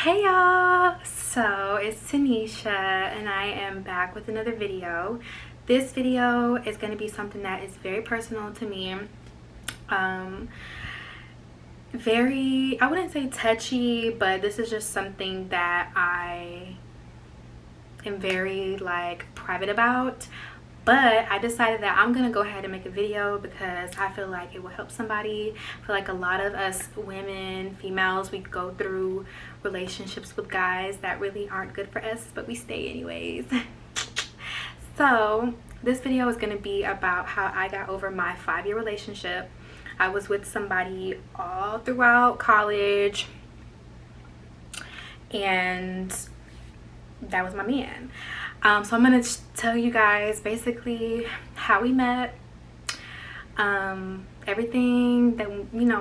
Hey y'all, so it's Tanisha and I am back with another video. This video is going to be something that is very personal to me. I wouldn't say touchy, but this is just something that I am very private about. But I decided that I'm gonna go ahead and make a video because I feel like it will help somebody. I feel like a lot of us women, females, we go through relationships with guys that really aren't good for us, but we stay anyways. So this video is gonna be about how I got over my 5-year relationship. I was with somebody all throughout college and that was my man. So I'm gonna tell you guys basically how we met, everything that,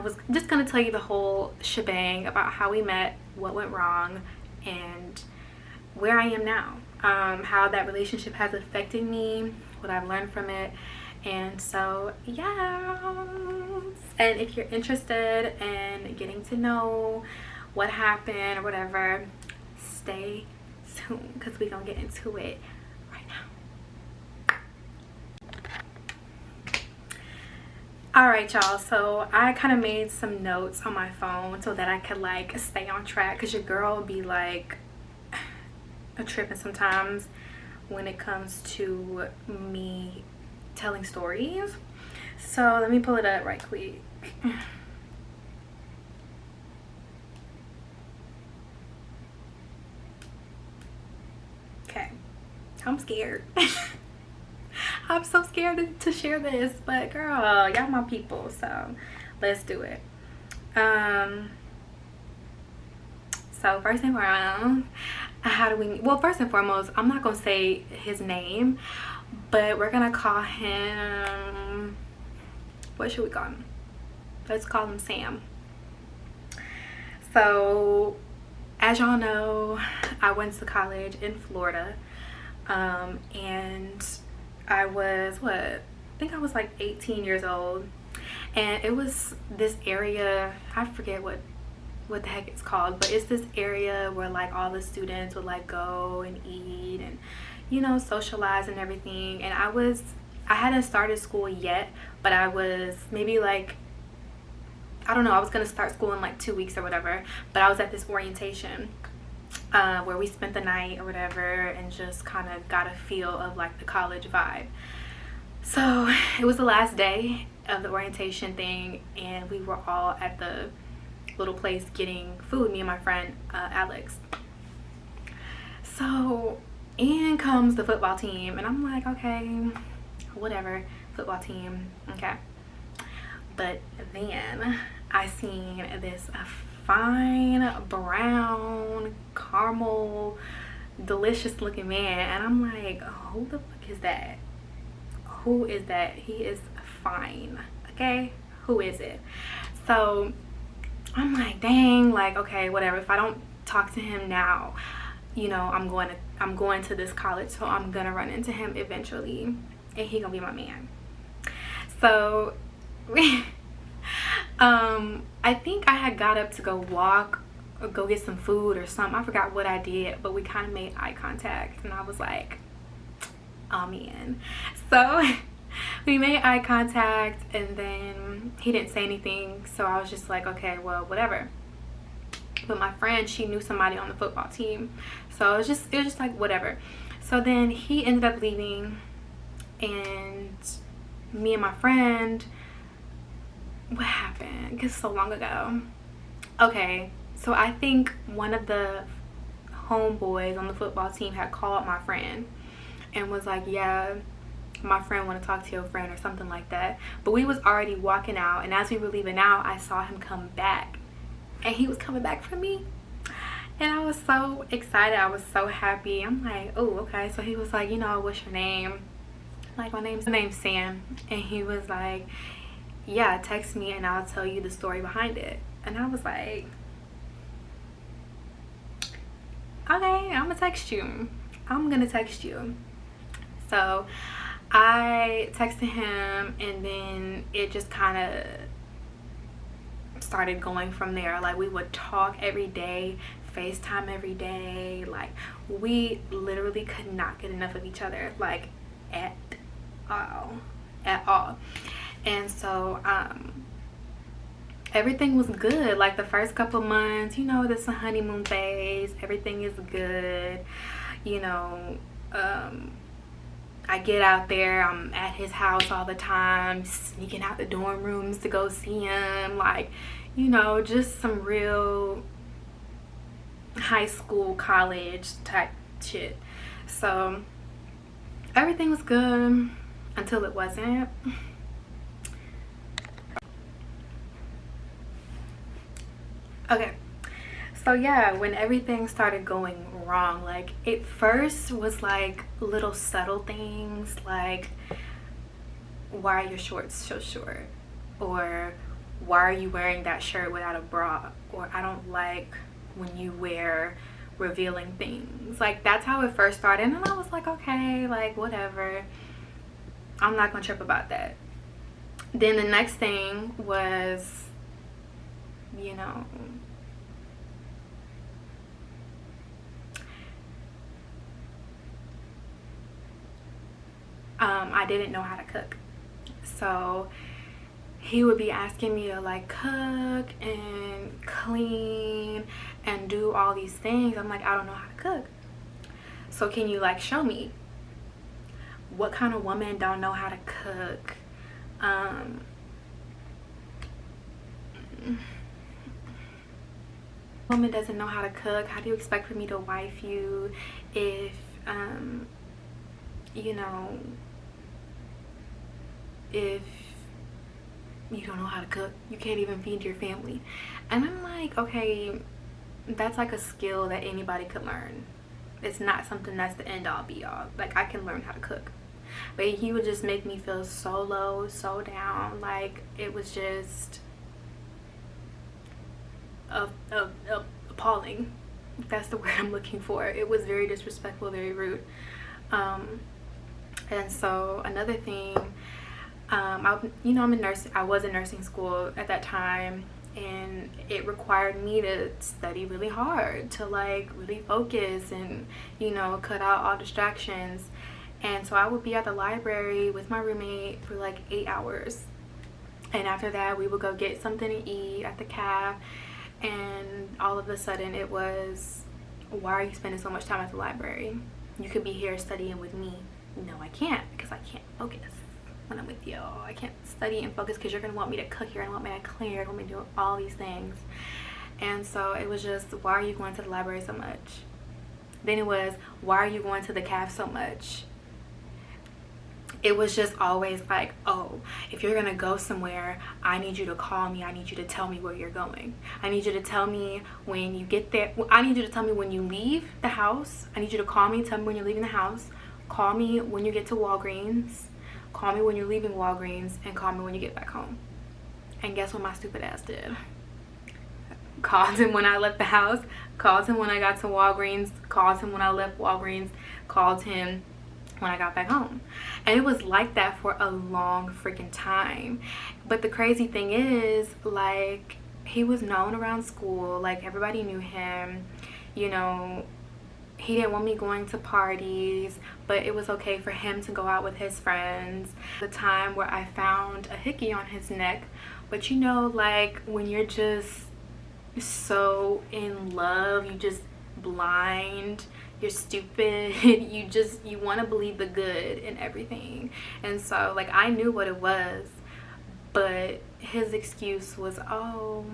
was just gonna tell you the whole shebang about how we met, what went wrong, and where I am now, how that relationship has affected me, what I've learned from it. And so yeah, and if you're interested in getting to know what happened or whatever, stay tuned because we're gonna get into it right now. All right y'all, so I kind of made some notes on my phone so that I could stay on track, because your girl will be a tripping sometimes when it comes to me telling stories. So let me pull it up right quick. Okay, I'm scared. I'm so scared to share this, but girl, y'all my people, so let's do it. So first and foremost, how do we, well, first and foremost, I'm not gonna say his name, but we're gonna call him, what should we call him? Let's call him Sam. So as y'all know, I went to college in Florida, and I was, I think I was 18 years old, and it was this area, I forget what the heck it's called, but it's this area where all the students would go and eat and socialize and everything. And I hadn't started school yet, but I was maybe I don't know, I was gonna start school in 2 weeks or whatever, but I was at this orientation where we spent the night or whatever and just kind of got a feel of the college vibe. So it was the last day of the orientation thing, and we were all at the little place getting food, me and my friend Alex. So in comes the football team, and I'm like, okay, whatever, football team, okay. But then I seen this fine brown caramel delicious looking man, and I'm like, who the fuck is that? Who is that? He is fine, okay? Who is it? So I'm like, dang, okay, whatever. If I don't talk to him now, I'm going to this college, so I'm gonna run into him eventually, and he gonna be my man. So I think I had got up to go walk or go get some food or something. I forgot what I did, but we kind of made eye contact, and I was like, I'm in. So we made eye contact, and then he didn't say anything, so I was just like, okay, well, whatever. But my friend, she knew somebody on the football team, so it was just whatever. So then he ended up leaving, and me and my friend, what happened? Because so long ago. Okay, so I think one of the homeboys on the football team had called my friend and was like, yeah, my friend want to talk to your friend or something like that. But we was already walking out, and as we were leaving out, I saw him come back, and he was coming back for me, and I was so excited. I was so happy. I'm like, oh, okay. So he was like, what's your name? Like, my name's Sam. And he was like, yeah, text me and I'll tell you the story behind it. And I was like, okay, I'm gonna text you. So I texted him, and then it just kind of started going from there. We would talk every day, FaceTime every day. Like, we literally could not get enough of each other, like, at all. And so everything was good. Like, the first couple months, you know, this is a honeymoon phase, everything is good, you know. I get out there, I'm at his house all the time, sneaking out the dorm rooms to go see him, like, you know, just some real high school, college type shit. So everything was good until it wasn't. Okay, so yeah, when everything started going wrong, like, it first was like little subtle things, like, why are your shorts so short, or why are you wearing that shirt without a bra, or I don't like when you wear revealing things. Like, that's how it first started, and I was like, okay, like, whatever, I'm not gonna trip about that. Then the next thing was, you know, I didn't know how to cook. So he would be asking me to, like, cook and clean and do all these things. I'm like, I don't know how to cook. So can you, like, show me? What kind of woman don't know how to cook? Woman doesn't know how to cook. How do you expect for me to wife you if you know, if you don't know how to cook? You can't even feed your family. And I'm like, okay, that's like a skill that anybody could learn. It's not something that's the end all be all. Like, I can learn how to cook. But he would just make me feel so low, so down. Like, it was just appalling. That's the word I'm looking for. It was very disrespectful, very rude. And so another thing, you know, I was in nursing school at that time, and it required me to study really hard, to, like, really focus and, you know, cut out all distractions. And so I would be at the library with my roommate for like 8 hours, and after that we would go get something to eat at the caf, and all of a sudden it was, why are you spending so much time at the library? You could be here studying with me. No, I can't, because I can't focus when I'm with you. I can't study and focus because you're gonna want me to cook, you're gonna want me to clean, you're gonna want me to do all these things. And so it was just, why are you going to the library so much? Then it was, why are you going to the caf so much? It was just always like, oh, if you're gonna go somewhere, I need you to call me, I need you to tell me where you're going, I need you to tell me when you get there, I need you to tell me when you leave the house, I need you to call me, tell me when you're leaving the house, call me when you get to Walgreens, call me when you're leaving Walgreens, and call me when you get back home. And guess what my stupid ass did? Called him when I left the house, called him when I got to Walgreens, called him when I left Walgreens, called him when I got back home. And it was like that for a long freaking time. But the crazy thing is, like, he was known around school, like, everybody knew him, you know. He didn't want me going to parties, but it was okay for him to go out with his friends. The time where I found a hickey on his neck. But you know, like, when you're just so in love, you just blind, you're stupid, you want to believe the good in everything. And so, like, I knew what it was, but his excuse was, oh,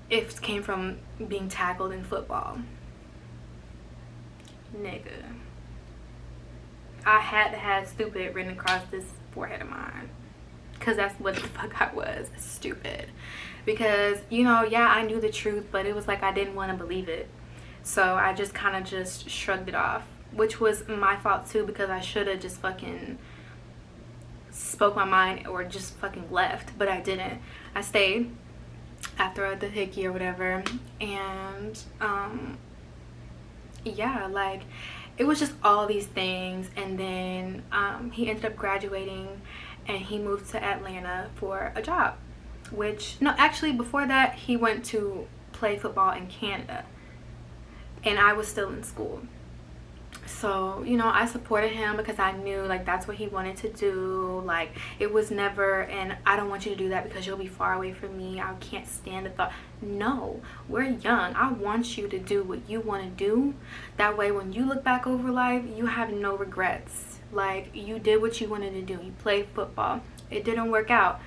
it came from being tackled in football. Nigga, I had to have stupid written across this forehead of mine, because that's what the fuck I was, stupid. Because, you know, yeah, I knew the truth, but it was like I didn't want to believe it. So I just kind of just shrugged it off, which was my fault too, because I should have just fucking spoke my mind or just fucking left, but I didn't. I stayed after the hickey or whatever, and yeah, like, it was just all these things. And then he ended up graduating and he moved to Atlanta for a job, which, no, actually before that he went to play football in Canada, and I was still in school. So, you know, I supported him because I knew like that's what he wanted to do. Like, it was never, and I don't want you to do that because you'll be far away from me, I can't stand the thought. No, we're young. I want you to do what you want to do. That way when you look back over life, you have no regrets. Like, you did what you wanted to do. You played football. It didn't work out.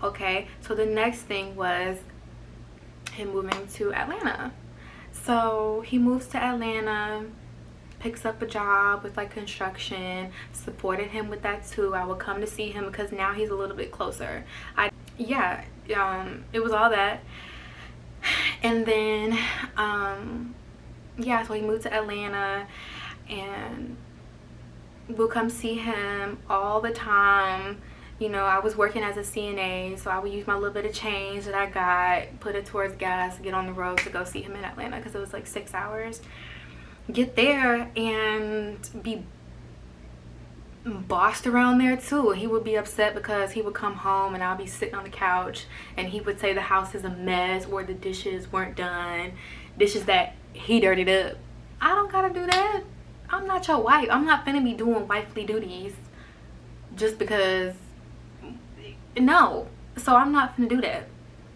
Okay, so the next thing was him moving to Atlanta. So he moves to Atlanta, picks up a job with like construction, supported him with that too. I would come to see him because now he's a little bit closer. It was all that. And then so he moved to Atlanta, and we'll come see him all the time. You know, I was working as a CNA, so I would use my little bit of change that I got, put it towards gas, get on the road to go see him in Atlanta because it was like 6 hours. Get there and be bossed around there too. He would be upset because he would come home and I'll be sitting on the couch and he would say the house is a mess or the dishes weren't done, dishes that he dirtied up. I don't gotta do that. I'm not your wife. I'm not finna be doing wifely duties just because, no. So I'm not finna do that.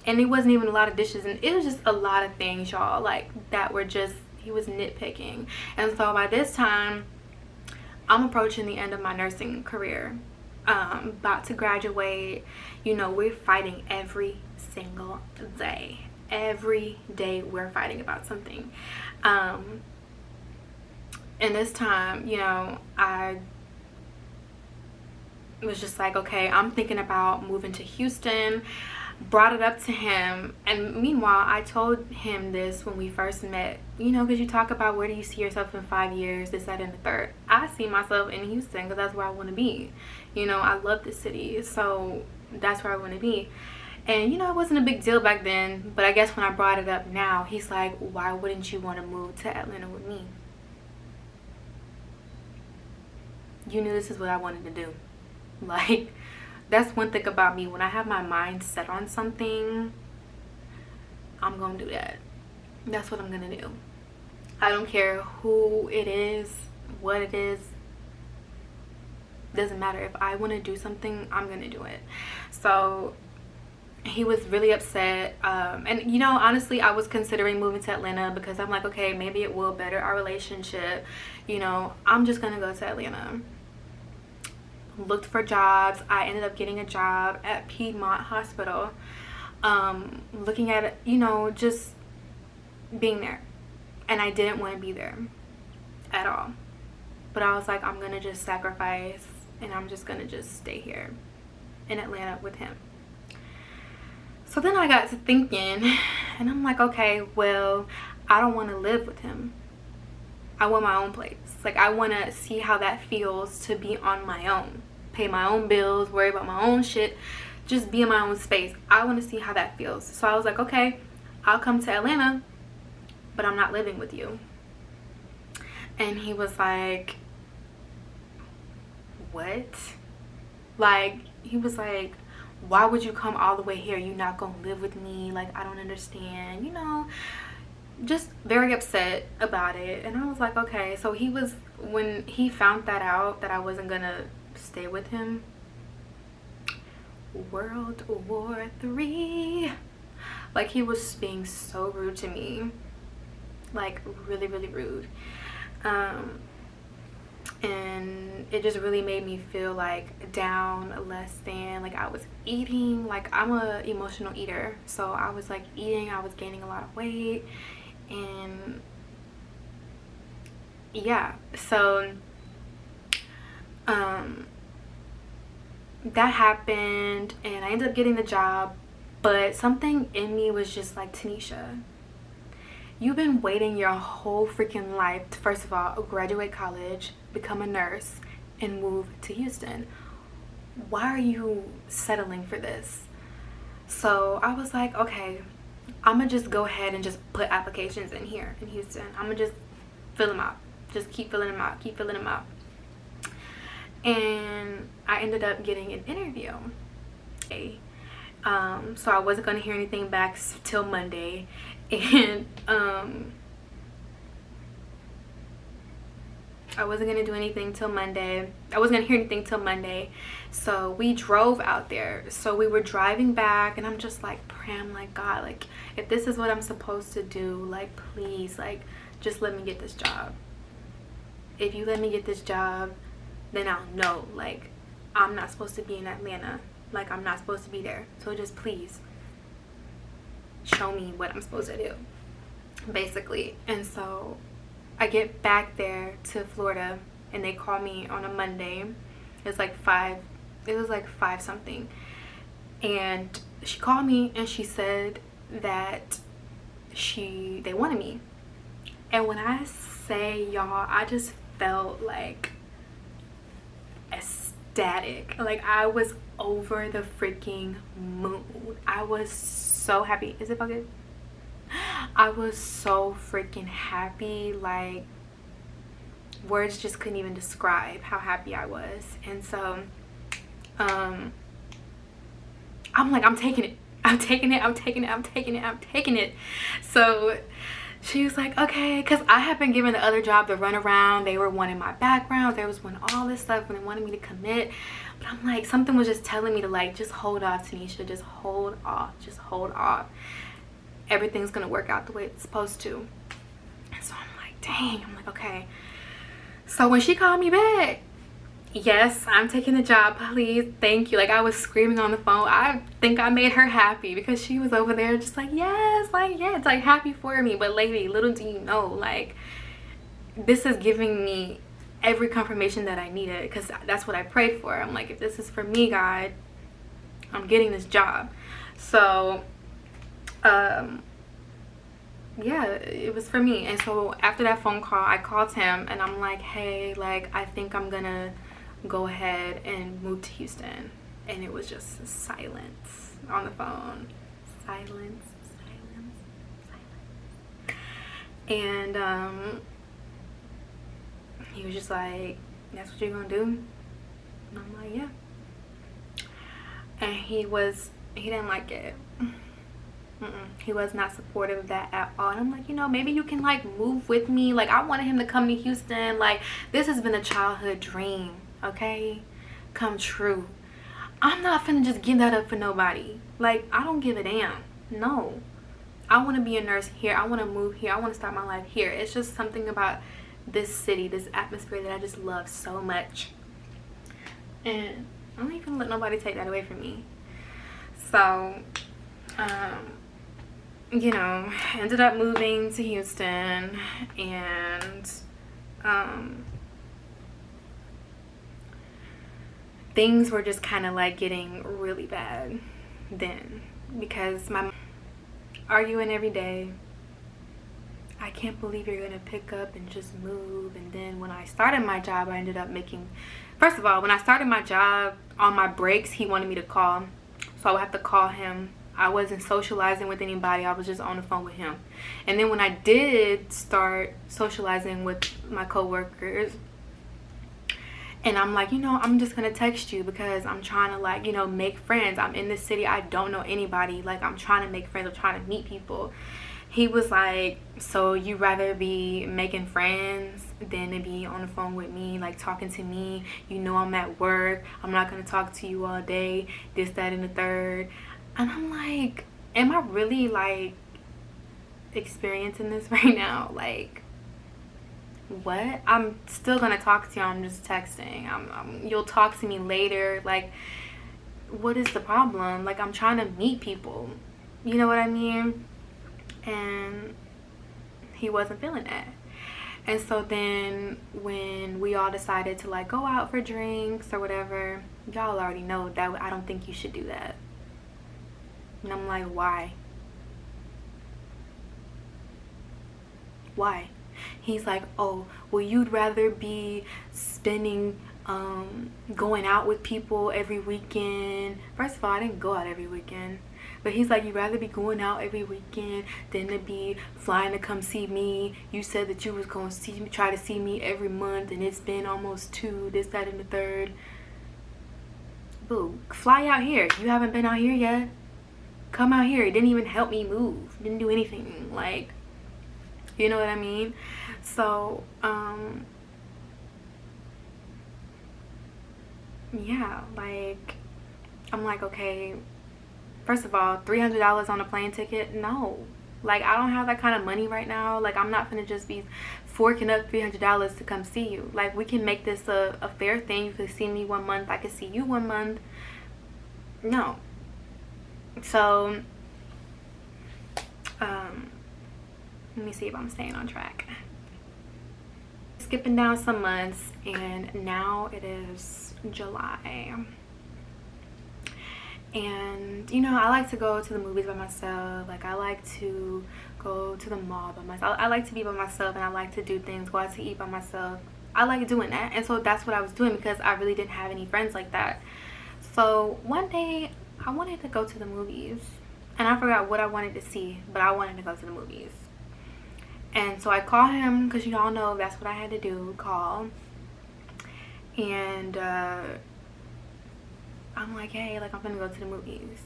And it wasn't even a lot of dishes, and it was just a lot of things, y'all, like that were just, he was nitpicking. And so by this time, I'm approaching the end of my nursing career, about to graduate. You know, we're fighting every single day. Every day we're fighting about something. And this time, you know, I was just like, okay, I'm thinking about moving to Houston. Brought it up to him, and meanwhile I told him this when we first met, you know, because you talk about where do you see yourself in 5 years, this, that, and the third. I see myself in Houston because that's where I want to be. You know, I love this city, so that's where I want to be. And you know, it wasn't a big deal back then, but I guess when I brought it up now, he's like, why wouldn't you want to move to Atlanta with me? You knew this is what I wanted to do. Like, that's one thing about me. When I have my mind set on something, I'm gonna do that. That's what I'm gonna do. I don't care who it is, what it is. Doesn't matter. If I want to do something, I'm gonna do it. So he was really upset, and you know, honestly, I was considering moving to Atlanta because I'm like, okay, maybe it will better our relationship. You know, I'm just gonna go to Atlanta. Looked for jobs. I ended up getting a job at Piedmont Hospital, looking at it, you know, just being there. And I didn't want to be there at all, but I was like, I'm gonna just sacrifice and I'm just gonna just stay here in Atlanta with him. So then I got to thinking, and I'm like, okay, well, I don't want to live with him. I want my own place. Like, I want to see how that feels to be on my own, pay my own bills, worry about my own shit, just be in my own space. I want to see how that feels. So I was like, okay, I'll come to Atlanta, but I'm not living with you. And he was like, what? Like, he was like, why would you come all the way here? You're not gonna live with me. Like, I don't understand, you know, just very upset about it. And I was like, okay. So he was, when he found that out, that I wasn't gonna stay with him, World War III. Like, he was being so rude to me, like really, really rude. And it just really made me feel like down, less than. Like, I was eating, like, I'm a emotional eater, so I was like eating, I was gaining a lot of weight. And yeah, so that happened and I ended up getting the job, but something in me was just like, Tanisha, you've been waiting your whole freaking life to, first of all, graduate college, become a nurse, and move to Houston. Why are you settling for this? So I was like, okay, I'm gonna just go ahead and just put applications in here in Houston. I'm gonna just fill them out. Just keep filling them out, keep filling them out. And I ended up getting an interview. So I wasn't going to hear anything back till Monday. And I wasn't going to do anything till Monday. I wasn't going to hear anything till Monday. So we drove out there. So we were driving back, and I'm just like praying, like, God, like, if this is what I'm supposed to do, like, please, like, just let me get this job. If you let me get this job, then I'll know, like, I'm not supposed to be in Atlanta. Like, I'm not supposed to be there. So just please show me what I'm supposed to do, basically. And so I get back there to Florida, and they call me on a Monday. It was like 5 something. And she called me, and she said that they wanted me. And when I say, y'all, I just felt like ecstatic. Like, I was over the freaking moon. I was so happy. Is it okay? I was so freaking happy. Like, words just couldn't even describe how happy I was. And so I'm like, I'm taking it. I'm taking it. I'm taking it. I'm taking it. I'm taking it. So she was like, okay, because I had been given the other job to run around. They were wanting my background. They was wanting all this stuff, and they wanted me to commit. But I'm like, something was just telling me to, like, just hold off, Tanisha. Just hold off. Just hold off. Everything's going to work out the way it's supposed to. And so I'm like, dang. I'm like, okay. So when she called me back, yes, I'm taking the job, please, thank you. Like, I was screaming on the phone. I think I made her happy, because she was over there just like, yes, like, yeah, it's like happy for me. But lady, little do you know, like, this is giving me every confirmation that I needed, because that's what I prayed for. I'm like, if this is for me, God, I'm getting this job. So yeah, it was for me. And so after that phone call, I called him, and I'm like, hey, like, I think I'm gonna go ahead and move to Houston. And it was just silence on the phone. Silence, silence, silence. And he was just like, that's what you're gonna do? And I'm like, yeah. And he didn't like it. He was not supportive of that at all. And I'm like, you know, maybe you can, like, move with me. Like, I wanted him to come to Houston. Like, this has been a childhood dream, okay, come true. I'm not finna just give that up for nobody. Like, I don't give a damn. No, I want to be a nurse here. I want to move here. I want to start my life here. It's just something about this city, this atmosphere, that I just love so much. And I don't even let nobody take that away from me. So you know, ended up moving to Houston, and things were just kind of like getting really bad then, because my mom arguing every day. I can't believe you're gonna pick up and just move. And then when I started my job, I ended up making, first of all, when I started my job, on my breaks, he wanted me to call, so I would have to call him. I wasn't socializing with anybody. I was just on the phone with him. And then when I did start socializing with my coworkers, and I'm like, you know, I'm just gonna text you, because I'm trying to, like, you know, make friends. I'm in this city, I don't know anybody. Like, I'm trying to make friends, I'm trying to meet people. He was like, so you rather be making friends than to be on the phone with me, like talking to me? You know, I'm at work, I'm not gonna talk to you all day, this, that, and the third. And I'm like, am I really, like, experiencing this right now? Like, what? I'm still gonna talk to you. I'm just texting. You'll talk to me later. Like, what is the problem? Like, I'm trying to meet people. You know what I mean? And he wasn't feeling that. And so then when we all decided to, like, go out for drinks or whatever, y'all already know that I don't think you should do that. And I'm like, why? Why? He's like, oh, well, you'd rather be spending, going out with people every weekend. First of all, I didn't go out every weekend. But he's like, you'd rather be going out every weekend than to be flying to come see me. You said that you was going to try to see me every month, and it's been almost 2, this, that, and the third. Boo, fly out here. You haven't been out here yet. come out here. He didn't even help me move. Didn't do anything. Like, you know what I mean? So, yeah, like, I'm like, okay, first of all, $300 on a plane ticket? No. Like, I don't have that kind of money right now. Like, I'm not gonna just be forking up $300 to come see you. Like, we can make this a fair thing. You could see me 1 month, I could see you 1 month. No. So, let me see if I'm staying on track. Skipping down some months, and now it is July. And you know, I like to go to the movies by myself. Like, I like to go to the mall by myself. I like to be by myself, and I like to do things, go out to eat by myself. I like doing that. And so that's what I was doing, because I really didn't have any friends like that. So one day I wanted to go to the movies, and I forgot what I wanted to see, but I wanted to go to the movies. And so I called him, because you all know that's what I had to do, call. And I'm like, hey, like, I'm gonna go to the movies.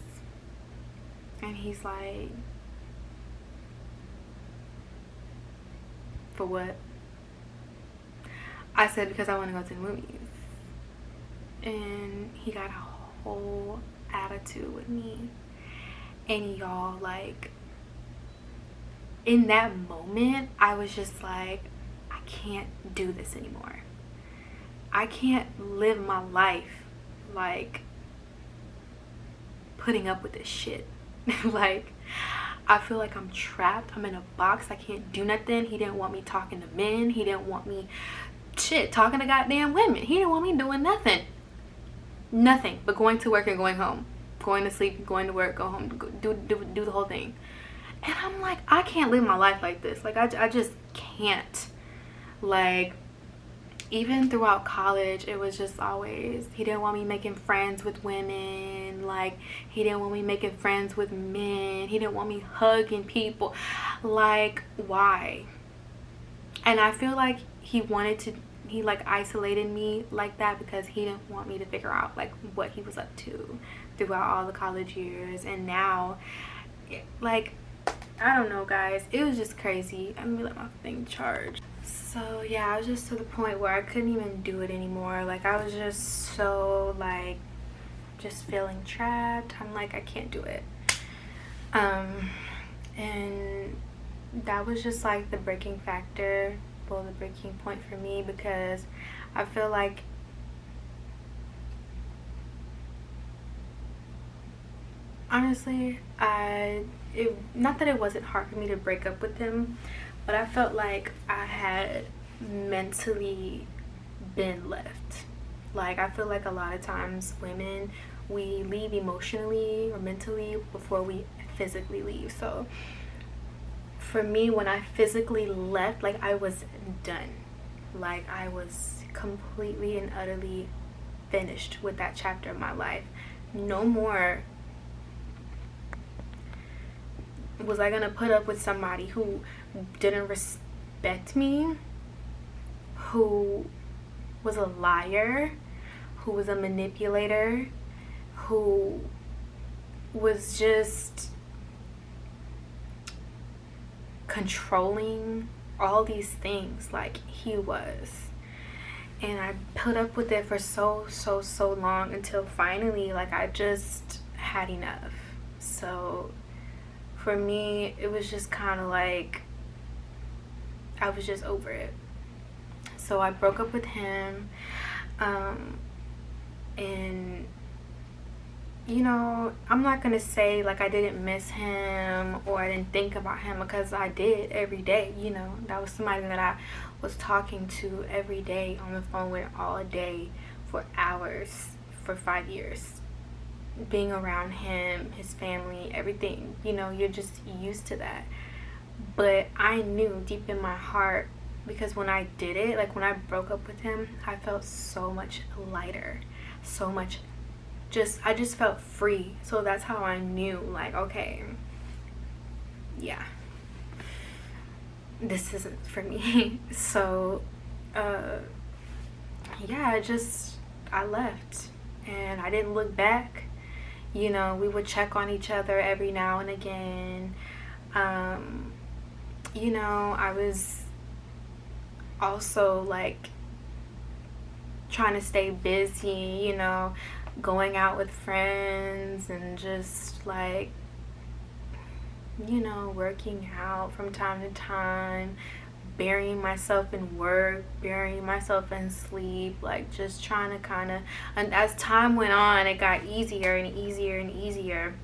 And he's like, for what? I said, because I want to go to the movies. And he got a whole attitude with me. And y'all, like, in that moment, I was just like, I can't do this anymore. I can't live my life like putting up with this shit. Like, I feel like I'm trapped. I'm in a box. I can't do nothing. He didn't want me talking to men. He didn't want me talking to goddamn women. He didn't want me doing nothing. Nothing but going to work and going home, going to sleep, going to work, go home, do the whole thing. And I'm like, I can't live my life like this. Like, I just can't. Like, even throughout college, it was just always, he didn't want me making friends with women. Like, he didn't want me making friends with men. He didn't want me hugging people. Like, why? And I feel like he like isolated me like that because he didn't want me to figure out like what he was up to throughout all the college years. And now, like, I don't know, guys, it was just crazy. Let me let my thing charge. So yeah, I was just to the point where I couldn't even do it anymore. Like, I was just so like just feeling trapped. I'm like, I can't do it. And that was just like the breaking factor, well, the breaking point for me, because I feel like honestly, not that it wasn't hard for me to break up with him, but I felt like I had mentally been left. Like, I feel like a lot of times women, we leave emotionally or mentally before we physically leave. So for me, when I physically left, like, I was done. Like, I was completely and utterly finished with that chapter of my life. No more was I gonna put up with somebody who didn't respect me, who was a liar, who was a manipulator, who was just controlling, all these things like he was. And I put up with it for so long until finally, like, I just had enough. So for me, it was just kind of like I was just over it. So I broke up with him, and you know, I'm not gonna say like I didn't miss him or I didn't think about him, because I did every day. You know, that was somebody that I was talking to every day, on the phone with all day for hours for 5 years, being around him, his family, everything. You know, you're just used to that. But I knew deep in my heart, because when I did it, like when I broke up with him, I felt so much lighter, so much, I just felt free. So that's how I knew, like, okay, yeah, this isn't for me. So yeah, I left, and I didn't look back. You know, we would check on each other every now and again. You know, I was also like trying to stay busy, you know, going out with friends and just like, you know, working out from time to time, burying myself in work, burying myself in sleep, like just trying to kind of, and as time went on, it got easier and easier and easier.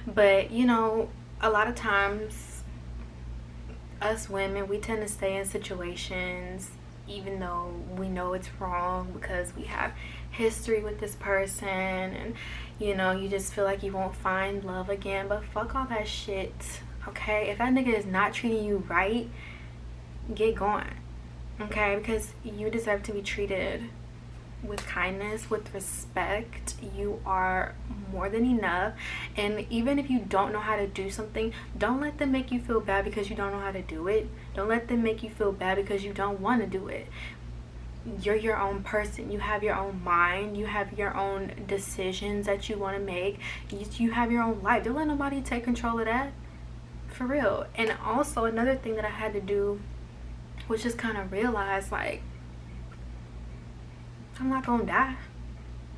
But, you know, a lot of times, us women, we tend to stay in situations even though we know it's wrong because we have history with this person, and you know, you just feel like you won't find love again. But fuck all that shit, okay? If that nigga is not treating you right, get going, okay? Because you deserve to be treated with kindness, with respect. You are more than enough. And even if you don't know how to do something, don't let them make you feel bad because you don't know how to do it. Don't let them make you feel bad because you don't want to do it. You're your own person. You have your own mind. You have your own decisions that you want to make. You have your own life. Don't let nobody take control of that, for real. And also another thing that I had to do, which is kind of realize, like, I'm not gonna die.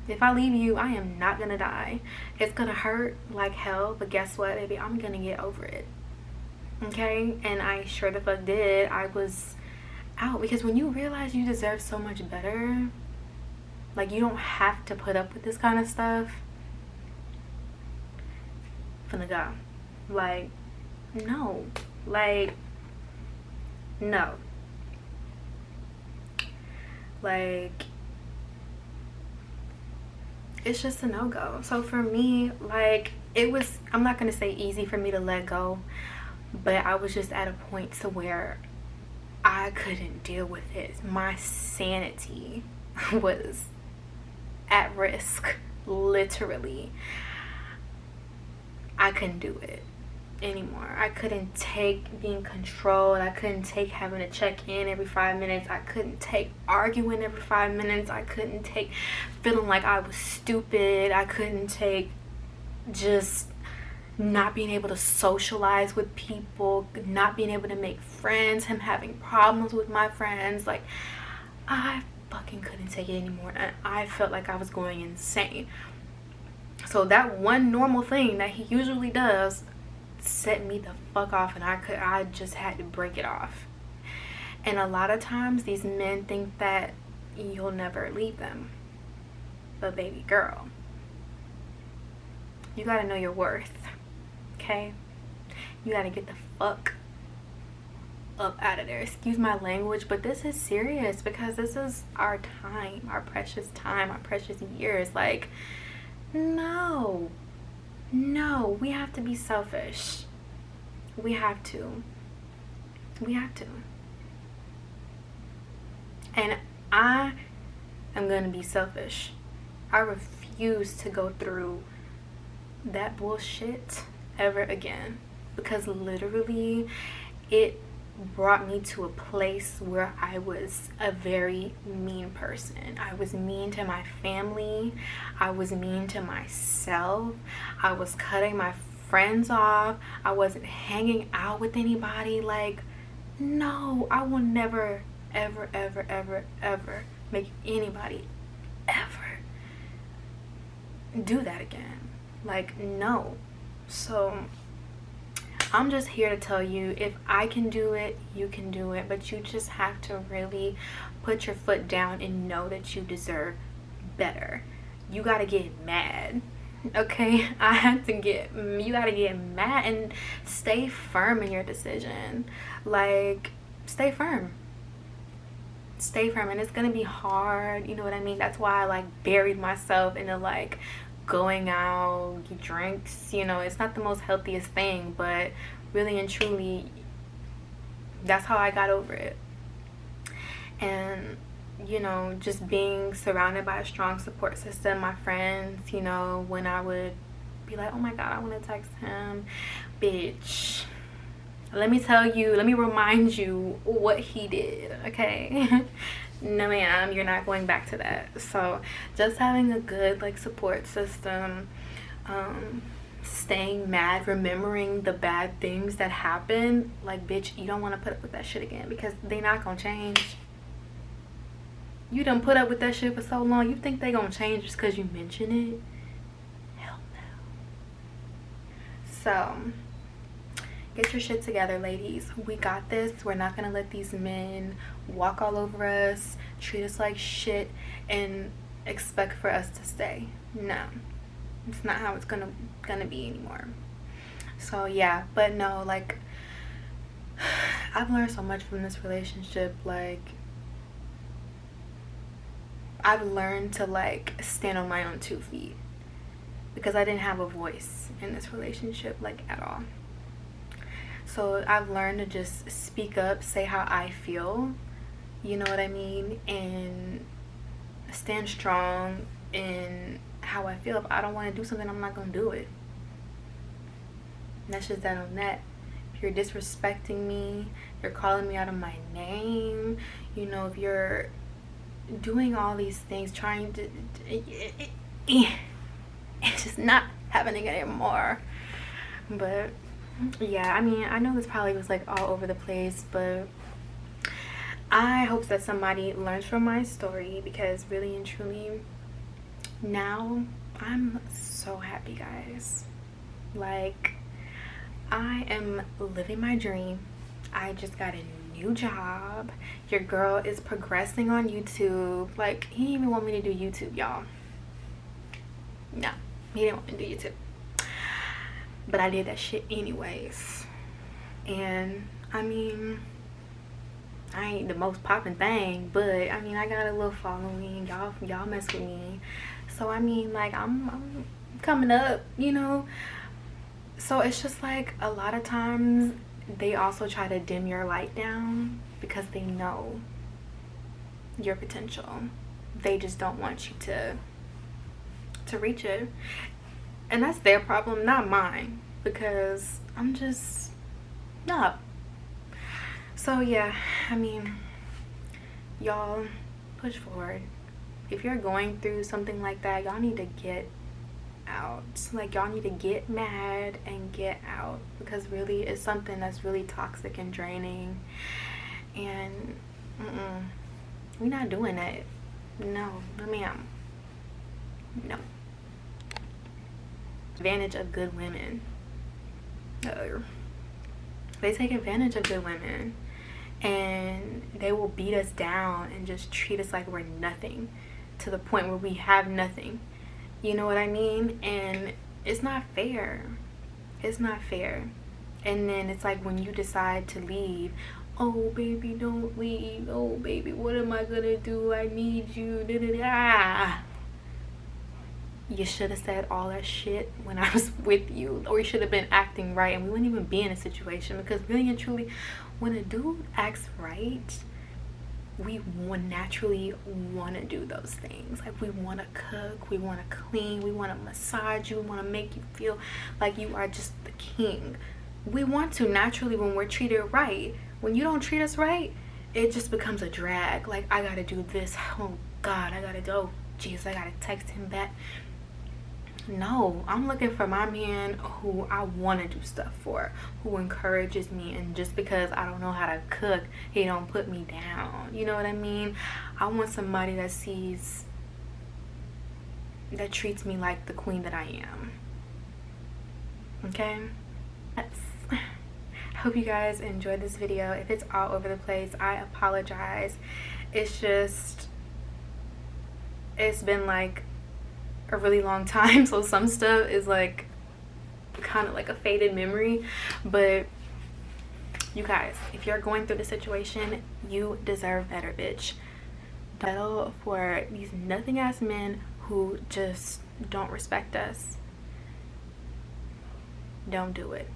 If I leave you, I am not gonna die. It's gonna hurt like hell, but guess what, baby? I'm gonna get over it, okay? And I sure the fuck did. I was out, because when you realize you deserve so much better, like, you don't have to put up with this kind of stuff, finna go. Like, no. Like, no. Like, it's just a no-go. So for me, like, it was, I'm not gonna say easy for me to let go, but I was just at a point to where I couldn't deal with it. My sanity was at risk, literally. I couldn't do it anymore. I couldn't take being controlled. I couldn't take having to check in every 5 minutes. I couldn't take arguing every 5 minutes. I couldn't take feeling like I was stupid. I couldn't take just not being able to socialize with people, not being able to make friends, him having problems with my friends. Like, I fucking couldn't take it anymore, and I felt like I was going insane. So that one normal thing that he usually does set me the fuck off, and I just had to break it off. And a lot of times these men think that you'll never leave them, but baby girl, you gotta know your worth, okay? You gotta get the fuck up out of there. Excuse my language, but this is serious, because this is our time, our precious years. Like, no, we have to be selfish. We have to. And I am gonna be selfish. I refuse to go through that bullshit ever again, because literally it brought me to a place where I was a very mean person. I was mean to my family. I was mean to myself. I was cutting my friends off. I wasn't hanging out with anybody. Like, no, I will never, ever, ever, ever, ever make anybody ever do that again. Like, no. So I'm just here to tell you, if I can do it, you can do it. But you just have to really put your foot down and know that you deserve better. You gotta get mad, okay? You gotta get mad and stay firm in your decision. Like, stay firm. And it's gonna be hard, you know what I mean? That's why I like buried myself into like going out, get drinks. You know, it's not the most healthiest thing, but really and truly, that's how I got over it. And you know, just being surrounded by a strong support system, my friends, you know, when I would be like, oh my god, I want to text him, bitch, let me remind you what he did, okay? no ma'am, you're not going back to that. So just having a good like support system, staying mad, remembering the bad things that happen, like bitch, you don't want to put up with that shit again, because they not gonna change. You done put up with that shit for so long, you think they gonna change just because you mention it? Hell no. So get your shit together, ladies. We got this. We're not gonna let these men walk all over us, treat us like shit, and expect for us to stay. No, it's not how it's gonna be anymore. So yeah, but no, like I've learned so much from this relationship. Like I've learned to like stand on my own 2 feet, because I didn't have a voice in this relationship, like at all. So I've learned to just speak up, say how I feel, you know what I mean, and stand strong in how I feel. If I don't want to do something, I'm not gonna do it. And that's just that on that. If you're disrespecting me, you're calling me out of my name, you know, if you're doing all these things, trying to, it's just not happening anymore. But yeah, I mean, I know this probably was like all over the place, but I hope that somebody learns from my story, because really and truly now I'm so happy, guys. Like I am living my dream. I just got a new job. Your girl is progressing on YouTube. Like he didn't even want me to do YouTube, y'all. No, he didn't want me to do YouTube, but I did that shit anyways. And I mean, I ain't the most popping thing, but I mean, I got a little following. Y'all mess with me, so I mean, like I'm coming up, you know. So it's just like a lot of times they also try to dim your light down because they know your potential. They just don't want you to reach it, and that's their problem, not mine, because I'm just not. So yeah, I mean, y'all push forward. If you're going through something like that, y'all need to get out. Like y'all need to get mad and get out, because really it's something that's really toxic and draining, and we're not doing that. No ma'am, no. Advantage of good women. They take advantage of good women, and they will beat us down and just treat us like we're nothing, to the point where we have nothing. You know what I mean? And it's not fair. It's not fair. And then it's like when you decide to leave, oh baby, don't leave. Oh baby, what am I gonna do? I need you. Da, da, da. You should have said all that shit when I was with you, or you should have been acting right, and we wouldn't even be in a situation. Because really and truly, when a dude acts right, we would naturally want to do those things. Like we want to cook, we want to clean, we want to massage you, we want to make you feel like you are just the king. We want to naturally when we're treated right. When you don't treat us right, it just becomes a drag. Like I gotta do this, oh god, I gotta go, jeez, I gotta text him back. No, I'm looking for my man who I want to do stuff for, who encourages me, and just because I don't know how to cook, he don't put me down. You know what I mean? I want somebody that treats me like the queen that I am. Okay? I hope you guys enjoyed this video. If it's all over the place, I apologize. It's been like a really long time, so some stuff is like kind of like a faded memory. But you guys, if you're going through the situation, you deserve better, bitch. Battle for these nothing ass men who just don't respect us. Don't do it.